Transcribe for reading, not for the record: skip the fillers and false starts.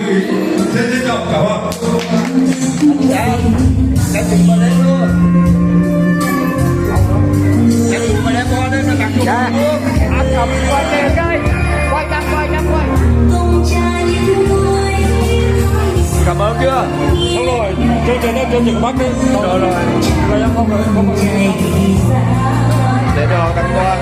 Xin chào cảm ơn. Cái gì mà đấy luôn. Cái gì mà đấy con đấy nó đặt luôn. Anh cầm quay kìa chơi. Quay. Cảm ơn chưa? Đúng rồi, chương trình đó chương trình Bắc đi. Rồi em không rồi. Để cho tặng quà.